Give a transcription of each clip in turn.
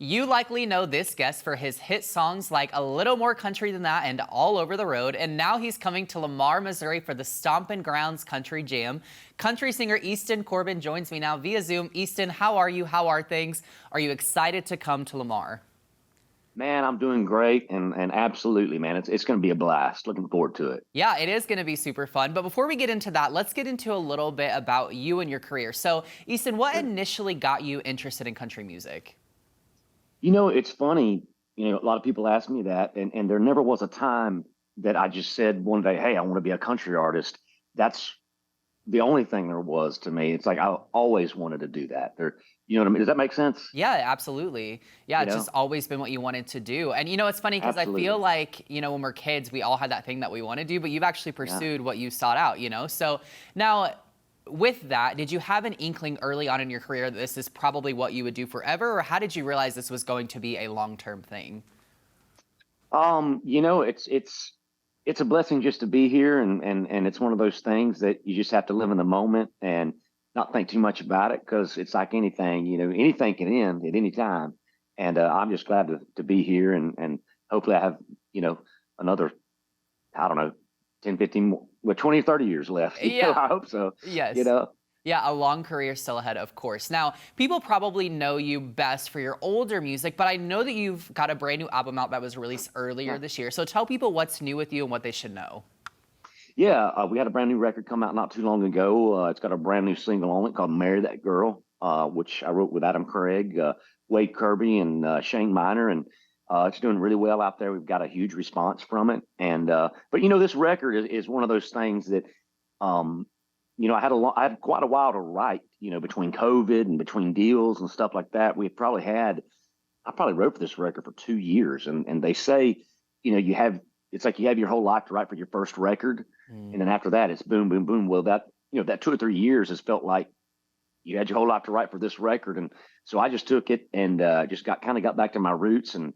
You likely know this guest for his hit songs like A Little More Country Than That and All Over the Road, and now he's coming to Lamar, Missouri for the Stompin Grounds Country Jam. Country singer Easton Corbin joins me now via Zoom. Easton, how are you? How are things? Are you excited to come to Lamar? Man, I'm doing great, and absolutely, man, it's going to be a blast. Looking forward to it. Yeah, it is going to be super fun. But before we get into that, let's get into a little bit about you and your career. So, Easton, what Sure. initially got you interested in country music? It's funny. A lot of people ask me that, and there never was a time that I just said one day, "Hey, I want to be a country artist." That's the only thing there was to me. It's like I always wanted to do that. You know what I mean? Does that make sense? Yeah, absolutely. Yeah, You it's know, just always been what you wanted to do. And it's funny because I feel absolutely. like, when we're kids, we all had that thing that we want to do, but you've actually Yeah. pursued what you sought out. So now with that, did you have an inkling early on in your career that this is probably what you would do forever? Or how did you realize this was going to be a long-term thing? It's a blessing just to be here, and it's one of those things that you just have to live in the moment and not think too much about it because it's like anything. Anything can end at any time, and I'm just glad to be here, and hopefully I have another, I don't know, 10, 15, well, 20, 30 years left. Yeah. I hope so. You Yes. know, Yeah, a long career still ahead, of course. Now, people probably know you best for your older music, but I know that you've got a brand new album out that was released earlier yeah. this year. So tell people what's new with you and what they should know. Yeah, we had a brand new record come out not too long ago. It's got a brand new single on it called "Marry That Girl," which I wrote with Adam Craig, Wade Kirby, and Shane Miner, and it's doing really well out there. We've got a huge response from it, and but this record is one of those things that um, I had quite a while to write. Between COVID and between deals and stuff like that, I probably wrote for this record for 2 years, and they say, you have it's like you have your whole life to write for your first record, and then after that, it's boom, boom, boom. Well, that 2 or 3 years has felt like you had your whole life to write for this record, and so I just took it and just got back to my roots and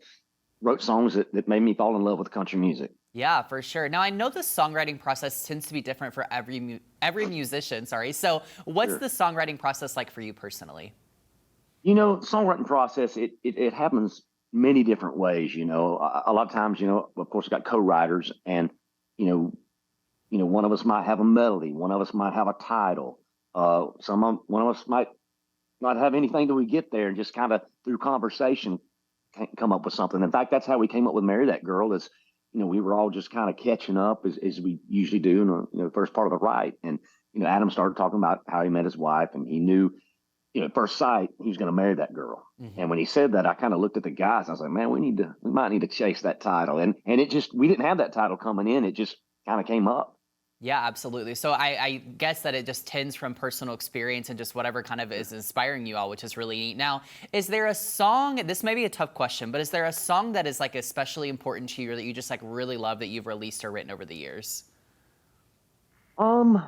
wrote songs that made me fall in love with country music. Yeah, for sure. Now I know the songwriting process tends to be different for every musician. Sorry. So what's the Sure. songwriting process like for you personally? Songwriting process, it happens many different ways. A lot of times, of course, got co-writers, and you know, one of us might have a melody, one of us might have a title, one of us might not have anything till we get there, and just kind of through conversation come up with something. In fact, that's how we came up with "Marry That Girl." Is we were all just kind of catching up as we usually do in the first part of the write, and Adam started talking about how he met his wife, and he knew at first sight, he was going to marry that girl. And when he said that, I kind of looked at the guys. I was like, man, we might need to chase that title. And we didn't have that title coming in. It just kind of came up. Yeah, absolutely. So I guess that it just tends from personal experience and just whatever kind of is inspiring you all, which is really neat. Now, is there a song, this may be a tough question, but is there a song that is like especially important to you or that you just like really love that you've released or written over the years? Um,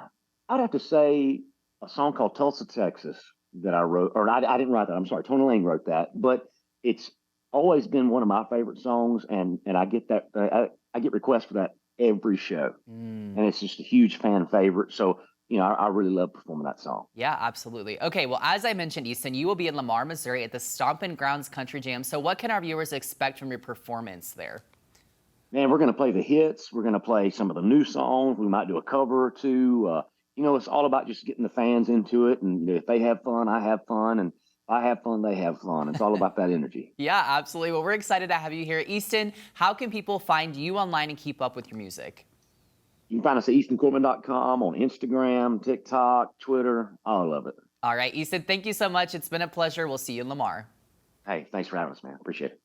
I'd have to say a song called Tulsa, Texas that I wrote, or I didn't write that. I'm sorry. Tony Lane wrote that, but it's always been one of my favorite songs. And I get that, I get requests for that every show, Mm. and it's just a huge fan favorite. So, I really love performing that song. Yeah, absolutely. Okay, well, as I mentioned, Easton, you will be in Lamar, Missouri at the Stompin Grounds Country Jam. So what can our viewers expect from your performance there? Man, we're going to play the hits. We're going to play some of the new songs. We might do a cover or two. It's all about just getting the fans into it. And if they have fun, I have fun. And if I have fun, they have fun. It's all about that energy. Yeah, absolutely. Well, we're excited to have you here. Easton, how can people find you online and keep up with your music? You can find us at eastoncorbin.com, on Instagram, TikTok, Twitter, all of it. All right, Easton, thank you so much. It's been a pleasure. We'll see you in Lamar. Hey, thanks for having us, man. Appreciate it.